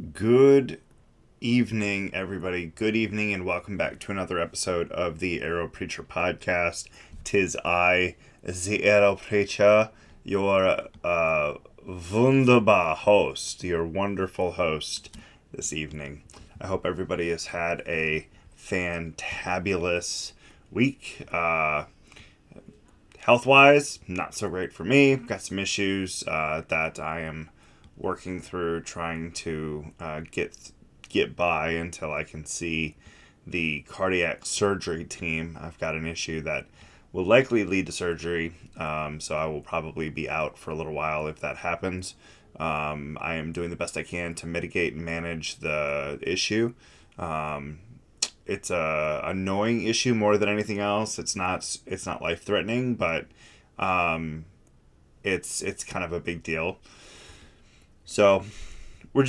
Good evening, everybody. Good evening, and welcome back to another episode of the Arrow Preacher Podcast. Tis I, the Arrow Preacher, your wunderbar host, your wonderful host this evening. I hope everybody has had a fantabulous week. Health-wise, not so great for me. Got some issues that I am working through, trying to get by until I can see the cardiac surgery team. I've got an issue that will likely lead to surgery, so I will probably be out for a little while if that happens. I am doing the best I can to mitigate and manage the issue. It's a annoying issue more than anything else. It's not life threatening, but it's kind of a big deal. So we're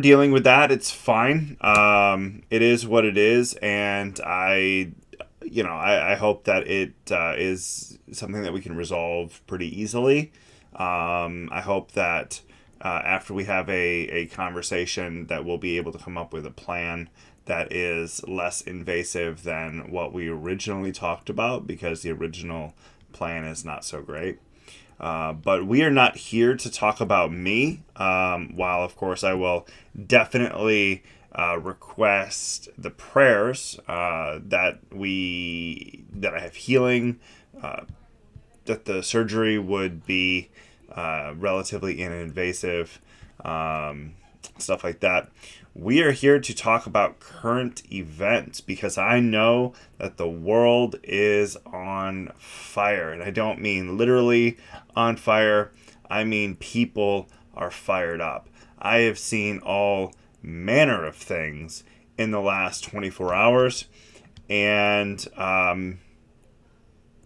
dealing with that. It's fine. It is what it is, and I hope that it is something that we can resolve pretty easily. I hope that after we have a conversation that we'll be able to come up with a plan that is less invasive than what we originally talked about, because the original plan is not so great. But we are not here to talk about me, while of course I will definitely request the prayers that I have healing, that the surgery would be relatively invasive, stuff like that. We are here to talk about current events because I know that the world is on fire. And I don't mean literally on fire. I mean people are fired up. I have seen all manner of things in the last 24 hours. And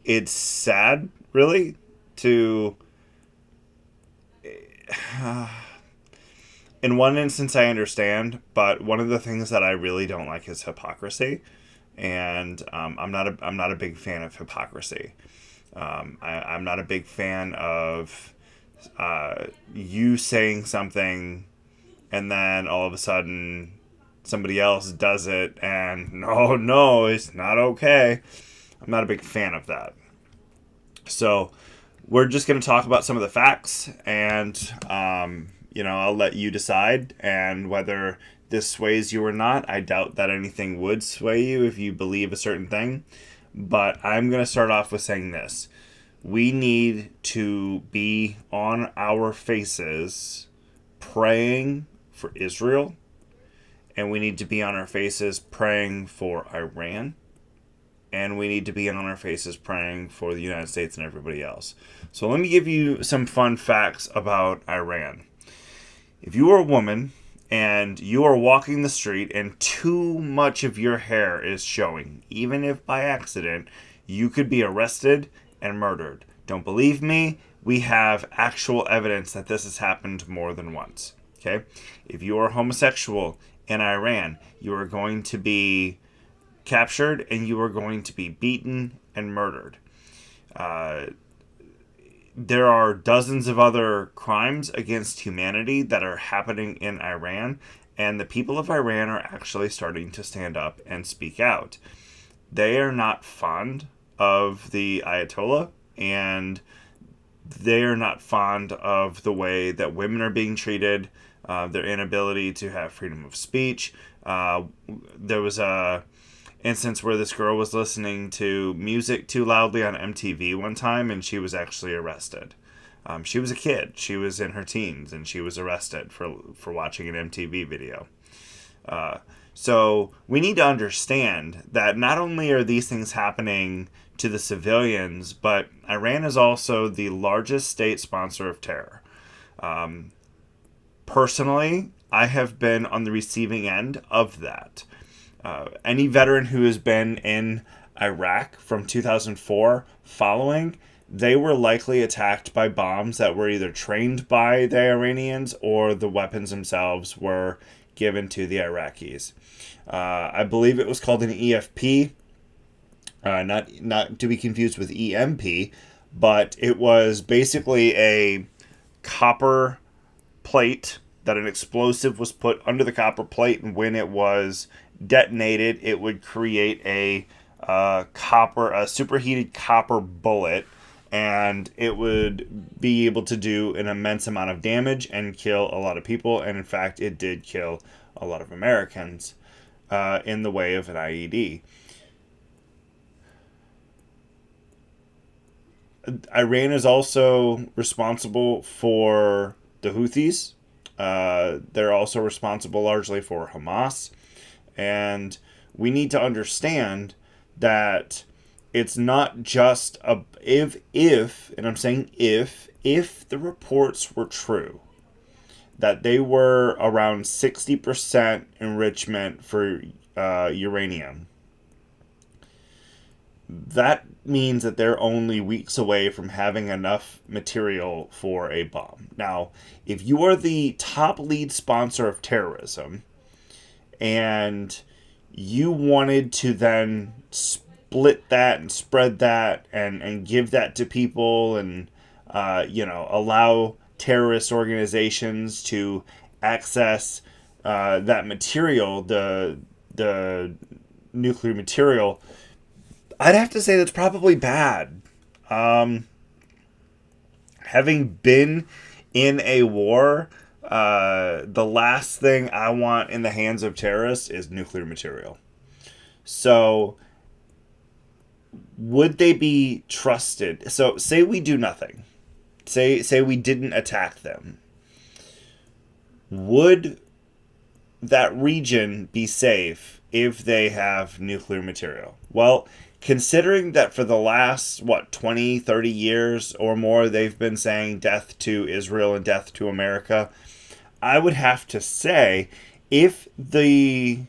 it's sad, really, to... in one instance, I understand, but one of the things that I really don't like is hypocrisy, and I'm not a big fan of hypocrisy. I'm not a big fan of you saying something, and then all of a sudden somebody else does it, and no, it's not okay. I'm not a big fan of that. So we're just going to talk about some of the facts, and I'll let you decide, and whether this sways you or not. I doubt that anything would sway you if you believe a certain thing. But I'm going to start off with saying this. We need to be on our faces praying for Israel, and we need to be on our faces praying for Iran, and we need to be on our faces praying for the United States and everybody else. So let me give you some fun facts about Iran. If you are a woman and you are walking the street and too much of your hair is showing, even if by accident, you could be arrested and murdered. Don't believe me? We have actual evidence that this has happened more than once. Okay? If you are homosexual in Iran, you are going to be captured and you are going to be beaten and murdered. There are dozens of other crimes against humanity that are happening in Iran, and the people of Iran are actually starting to stand up and speak out. They are not fond of the Ayatollah, and they are not fond of the way that women are being treated, their inability to have freedom of speech. There was a instance where this girl was listening to music too loudly on MTV one time, and she was actually arrested. She was a kid. She was in her teens, and she was arrested for watching an MTV video. So we need to understand that not only are these things happening to the civilians, but Iran is also the largest state sponsor of terror. Personally, I have been on the receiving end of that. Any veteran who has been in Iraq from 2004 following, they were likely attacked by bombs that were either trained by the Iranians or the weapons themselves were given to the Iraqis. I believe it was called an EFP, not to be confused with EMP, but it was basically a copper plate that an explosive was put under the copper plate, and when it was detonated, it would create a superheated copper bullet, and it would be able to do an immense amount of damage and kill a lot of people. And in fact, it did kill a lot of Americans in the way of an IED. Iran is also responsible for the Houthis. They're also responsible largely for Hamas. And we need to understand that it's not just if, and I'm saying if the reports were true, that they were around 60% enrichment for uranium, that means that they're only weeks away from having enough material for a bomb. Now, if you are the top lead sponsor of terrorism and you wanted to then split that and spread that and give that to people and allow terrorist organizations to access that material, the nuclear material, I'd have to say that's probably bad. Having been in a war, the last thing I want in the hands of terrorists is nuclear material. So, would they be trusted? So, say we do nothing. Say we didn't attack them. Would that region be safe if they have nuclear material? Well, considering that for the last, 20, 30 years or more, they've been saying death to Israel and death to America, I would have to say, if the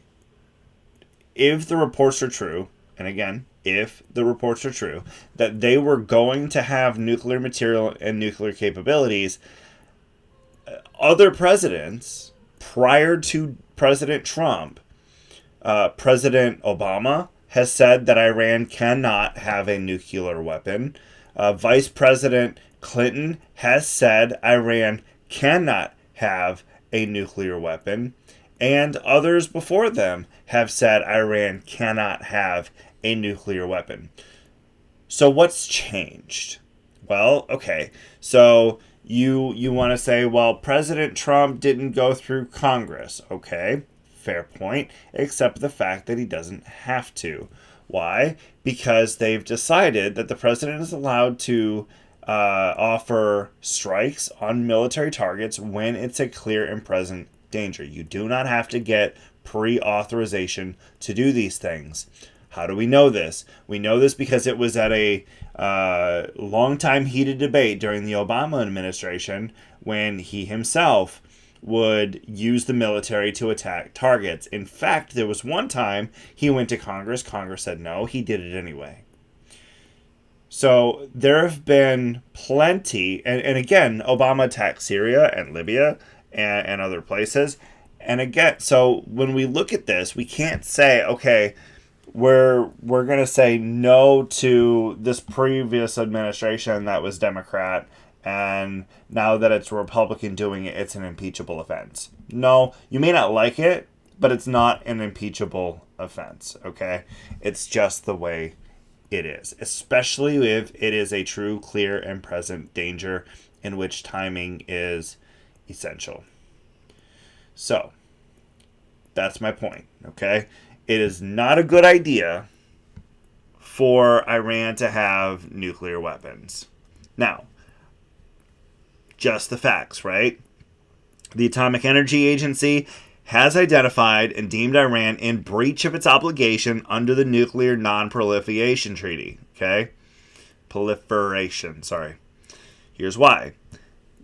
reports are true, and again, if the reports are true, that they were going to have nuclear material and nuclear capabilities, other presidents, prior to President Trump, President Obama has said that Iran cannot have a nuclear weapon. Vice President Clinton has said Iran cannot have a nuclear weapon. And others before them have said Iran cannot have a nuclear weapon. So what's changed? Well, okay. So you want to say, well, President Trump didn't go through Congress. Okay. Fair point, except the fact that he doesn't have to. Why? Because they've decided that the president is allowed to offer strikes on military targets when it's a clear and present danger. You do not have to get pre-authorization to do these things. How do we know this? We know this because it was at a long time heated debate during the Obama administration when he himself would use the military to attack targets. In fact, there was one time he went to Congress. Congress said no. He did it anyway. So there have been plenty, and again, Obama attacked Syria and Libya and other places. And again, so when we look at this, we can't say, okay, we're going to say no to this previous administration that was Democrat, and now that it's a Republican doing it, it's an impeachable offense. No, you may not like it, but it's not an impeachable offense, okay? It's just the way it is, especially if it is a true, clear, and present danger in which timing is essential. So, that's my point, okay? It is not a good idea for Iran to have nuclear weapons. Now, just the facts, right? The Atomic Energy Agency has identified and deemed Iran in breach of its obligation under the Nuclear Non-Proliferation Treaty. Okay? Proliferation, sorry. Here's why.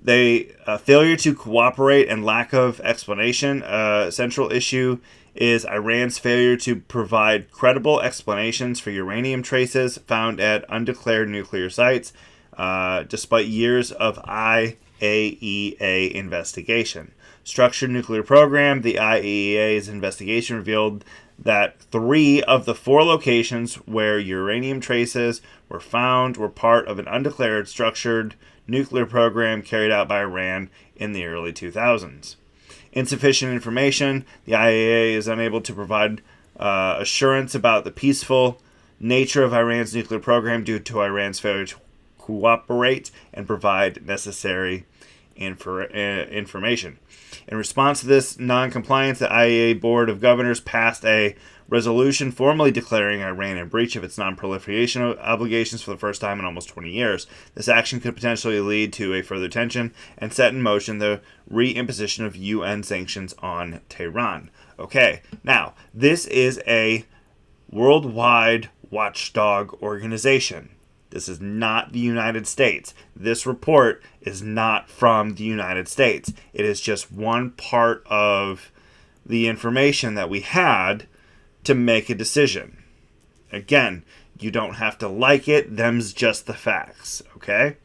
Failure to cooperate and lack of explanation. Central issue is Iran's failure to provide credible explanations for uranium traces found at undeclared nuclear sites, despite years of IAEA investigation. Structured Nuclear Program, the IAEA's investigation revealed that 3 of the 4 locations where uranium traces were found were part of an undeclared structured nuclear program carried out by Iran in the early 2000s. Insufficient information. The IAEA is unable to provide assurance about the peaceful nature of Iran's nuclear program due to Iran's failure to cooperate and provide necessary information. In response to this non-compliance, the IAEA Board of Governors passed a resolution formally declaring Iran in breach of its non-proliferation obligations for the first time in almost 20 years. This action could potentially lead to a further tension and set in motion the reimposition of UN sanctions on Tehran. Okay, now, this is a worldwide watchdog organization. This is not the United States. This report is not from the United States. It is just one part of the information that we had to make a decision. Again, you don't have to like it. Them's just the facts, okay?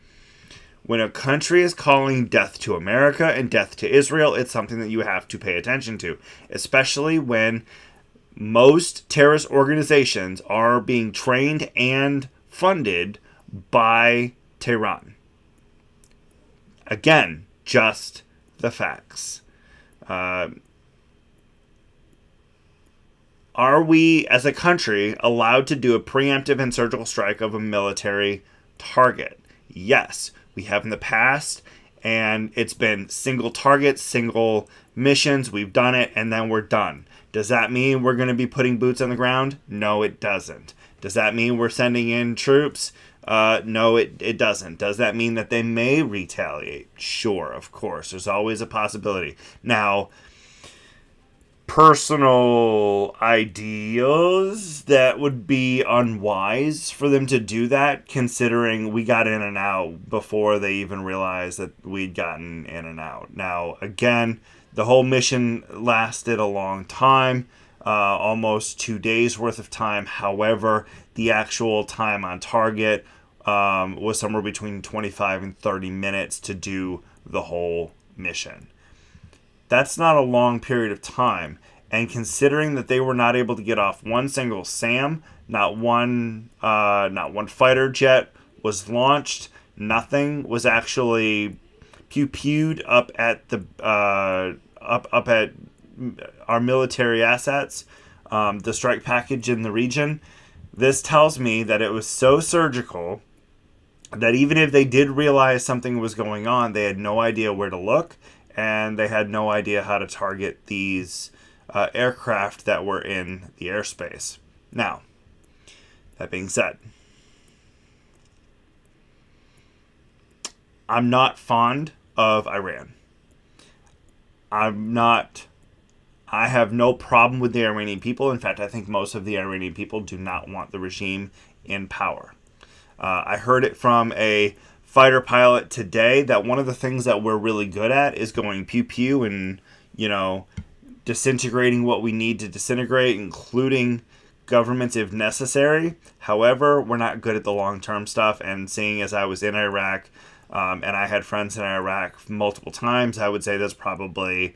When a country is calling death to America and death to Israel, it's something that you have to pay attention to, especially when most terrorist organizations are being trained and funded by Tehran. Again, just the facts. Are we, as a country, allowed to do a preemptive and surgical strike of a military target? Yes, we have in the past, and it's been single targets, single missions. We've done it, and then we're done. Does that mean we're going to be putting boots on the ground? No, it doesn't. Does that mean we're sending in troops? No, it doesn't. Does that mean that they may retaliate? Sure, of course. There's always a possibility. Now, personal ideas that would be unwise for them to do that, considering we got in and out before they even realized that we'd gotten in and out. Now, again, the whole mission lasted a long time, almost 2 days worth of time. However, the actual time on target was somewhere between 25 and 30 minutes to do the whole mission. That's not a long period of time. And considering that they were not able to get off one single SAM, not one fighter jet was launched, nothing was actually pew-pewed up at the up at our military assets, the strike package in the region. This tells me that it was so surgical that even if they did realize something was going on, they had no idea where to look, and they had no idea how to target these aircraft that were in the airspace. Now, that being said, I'm not fond of Iran. I have no problem with the Iranian people. In fact, I think most of the Iranian people do not want the regime in power. I heard it from a fighter pilot today that one of the things that we're really good at is going pew-pew and, disintegrating what we need to disintegrate, including governments if necessary. However, we're not good at the long-term stuff, and seeing as I was in Iraq, and I had friends in Iraq multiple times, I would say that's probably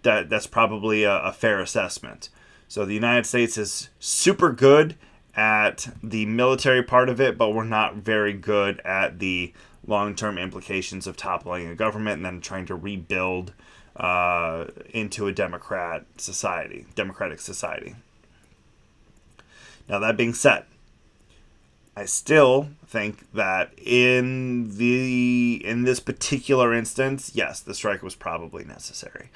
that's probably a fair assessment. So the United States is super good at the military part of it, but we're not very good at the long-term implications of toppling a government and then trying to rebuild into a democratic society. Now, that being said, I still think that in this particular instance, yes, the strike was probably necessary.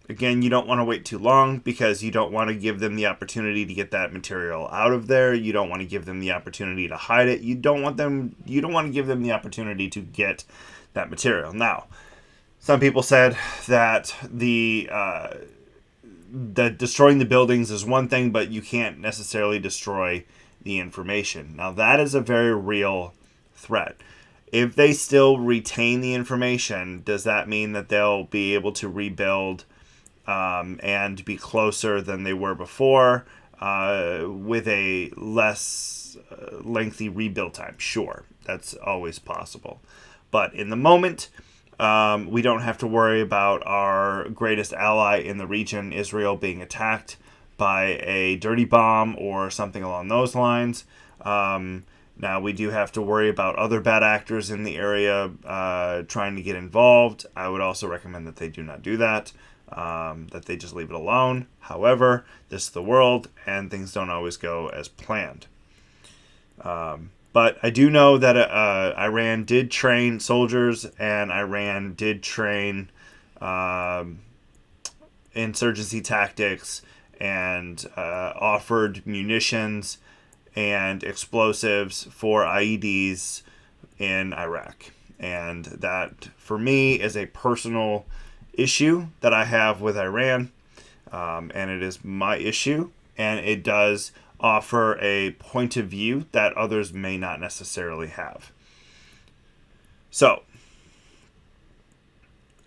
Again, you don't want to wait too long because you don't want to give them the opportunity to get that material out of there. You don't want to give them the opportunity to hide it. You don't want to give them the opportunity to get that material. Now, some people said that that destroying the buildings is one thing, but you can't necessarily destroy the information. Now, that is a very real threat. If they still retain the information, does that mean that they'll be able to rebuild and be closer than they were before with a less lengthy rebuild time? Sure, that's always possible. But in the moment, we don't have to worry about our greatest ally in the region, Israel, being attacked by a dirty bomb or something along those lines. Now, we do have to worry about other bad actors in the area trying to get involved. I would also recommend that they do not do that, that they just leave it alone. However, this is the world, and things don't always go as planned. But I do know that Iran did train soldiers, and Iran did train insurgency tactics, and offered munitions and explosives for IEDs in Iraq. And that, for me, is a personal issue that I have with Iran. And it is my issue. And it does offer a point of view that others may not necessarily have. So,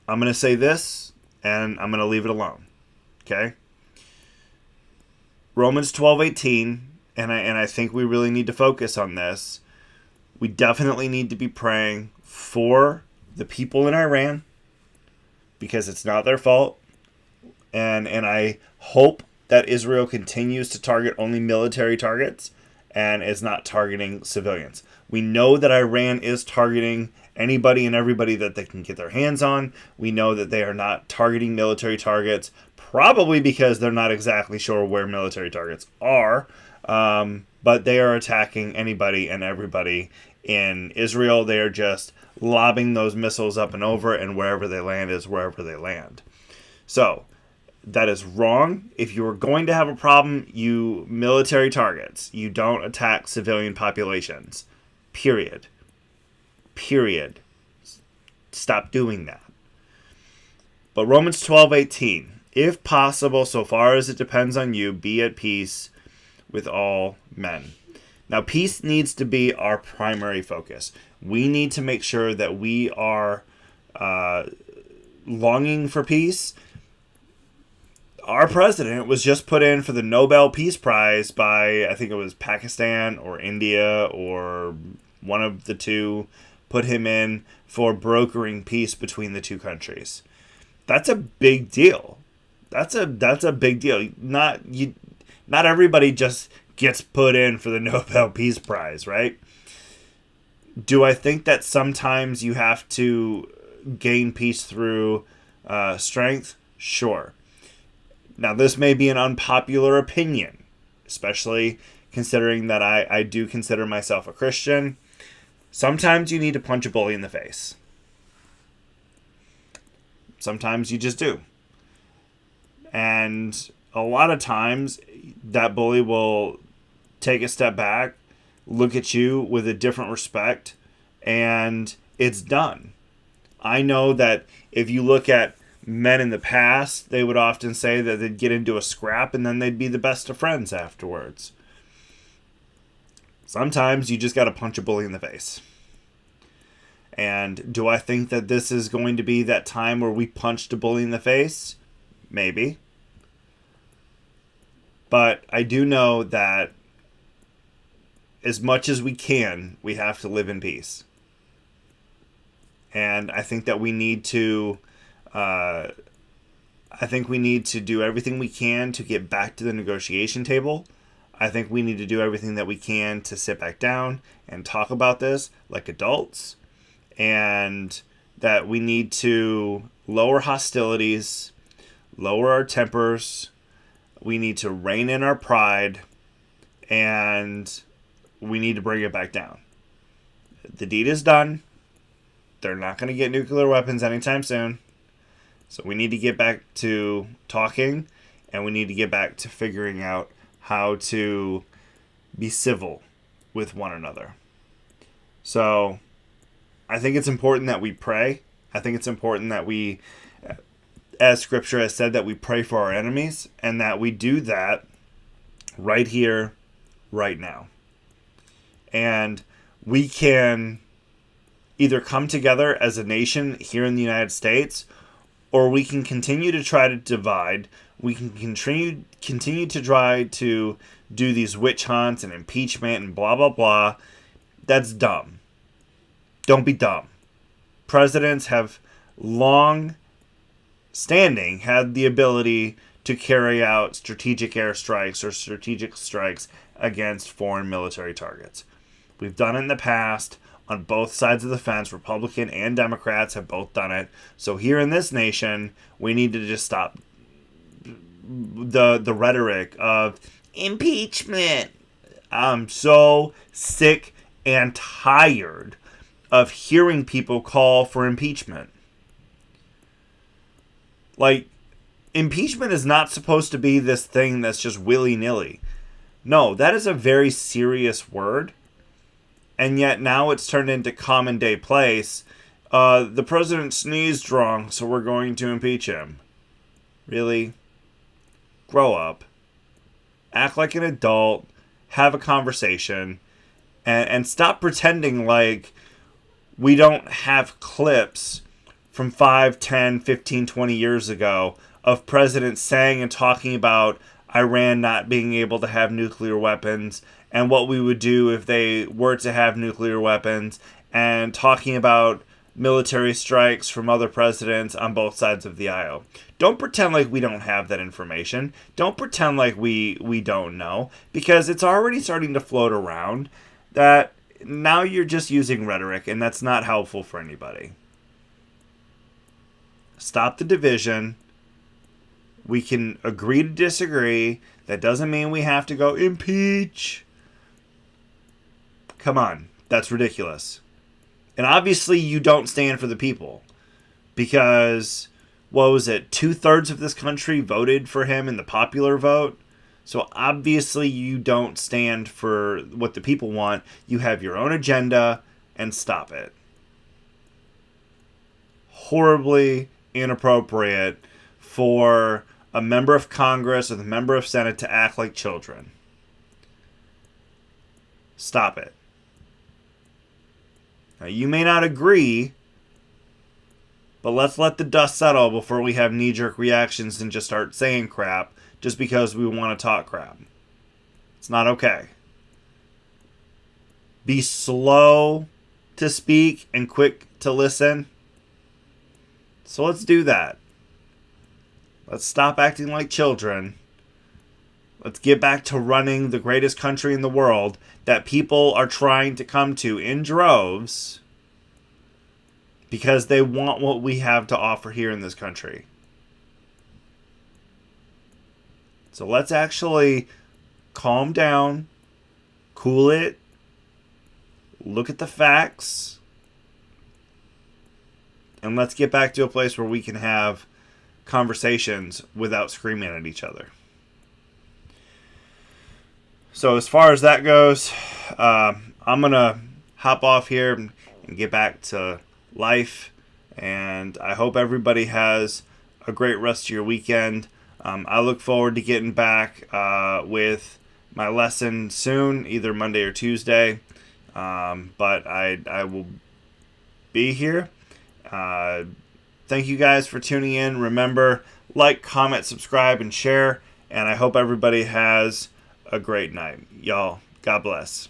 I'm going to say this, and I'm going to leave it alone. Okay? Romans 12:18, and I think we really need to focus on this. We definitely need to be praying for the people in Iran, because it's not their fault. And I hope that Israel continues to target only military targets and is not targeting civilians. We know that Iran is targeting anybody and everybody that they can get their hands on. We know that they are not targeting military targets, probably because they're not exactly sure where military targets are. But they are attacking anybody and everybody in Israel. They are just lobbing those missiles up and over, and wherever they land is wherever they land. So, that is wrong. If you are going to have a problem, you military targets. You don't attack civilian populations. Period. Stop doing that. But Romans 12:18, if possible, so far as it depends on you, be at peace with all men. Now, peace needs to be our primary focus. We need to make sure that we are longing for peace. Our president was just put in for the Nobel Peace Prize by, I think it was Pakistan or India, or one of the two put him in for brokering peace between the two countries. That's a big deal. That's a big deal. Not everybody just gets put in for the Nobel Peace Prize, right? Do I think that sometimes you have to gain peace through strength? Sure. Now, this may be an unpopular opinion, especially considering that I do consider myself a Christian. Sometimes you need to punch a bully in the face. Sometimes you just do. And a lot of times, that bully will take a step back, look at you with a different respect, and it's done. I know that if you look at men in the past, they would often say that they'd get into a scrap and then they'd be the best of friends afterwards. Sometimes you just got to punch a bully in the face. And do I think that this is going to be that time where we punched a bully in the face? Maybe. But I do know that as much as we can, we have to live in peace. And I think that we need to do everything we can to get back to the negotiation table. I think we need to do everything that we can to sit back down and talk about this like adults. And that we need to lower hostilities, lower our tempers. We need to rein in our pride. And we need to bring it back down. The deed is done. They're not going to get nuclear weapons anytime soon. So we need to get back to talking, and we need to get back to figuring out how to be civil with one another. So I think it's important that we pray. I think it's important that we, as Scripture has said, that we pray for our enemies, and that we do that right here, right now. And we can either come together as a nation here in the United States, or we can continue to try to divide. We can continue to try to do these witch hunts and impeachment and blah, blah, blah. That's dumb. Don't be dumb. Presidents have long standing had the ability to carry out strategic airstrikes or strategic strikes against foreign military targets. We've done it in the past on both sides of the fence. Republican and Democrats have both done it. So here in this nation, we need to just stop the rhetoric of impeachment. I'm so sick and tired of hearing people call for impeachment. Like, impeachment is not supposed to be this thing that's just willy-nilly. No, that is a very serious word. And yet now it's turned into common day place. The president sneezed wrong, so we're going to impeach him. Really? Grow up. Act like an adult. Have a conversation. And stop pretending like we don't have clips from 5, 10, 15, 20 years ago of presidents saying and talking about Iran not being able to have nuclear weapons and what we would do if they were to have nuclear weapons, and talking about military strikes from other presidents on both sides of the aisle. Don't pretend like we don't have that information. Don't pretend like we don't know, because it's already starting to float around that now you're just using rhetoric, and that's not helpful for anybody. Stop the division. We can agree to disagree. That doesn't mean we have to go impeach. Come on. That's ridiculous. And obviously you don't stand for the people. Because, what was it, 2/3 of this country voted for him in the popular vote? So obviously you don't stand for what the people want. You have your own agenda, and stop it. Horribly inappropriate for a member of Congress or the member of Senate to act like children. Stop it. Now, you may not agree, but let's let the dust settle before we have knee-jerk reactions and just start saying crap just because we want to talk crap. It's not okay. Be slow to speak and quick to listen. So let's do that. Let's stop acting like children. Let's get back to running the greatest country in the world that people are trying to come to in droves because they want what we have to offer here in this country. So let's actually calm down, cool it, look at the facts, and let's get back to a place where we can have conversations without screaming at each other. So as far as that goes, I'm going to hop off here and get back to life. And I hope everybody has a great rest of your weekend. I look forward to getting back with my lesson soon, either Monday or Tuesday. But I will be here. Thank you guys for tuning in. Remember, like, comment, subscribe, and share. And I hope everybody has a great night. Y'all, God bless.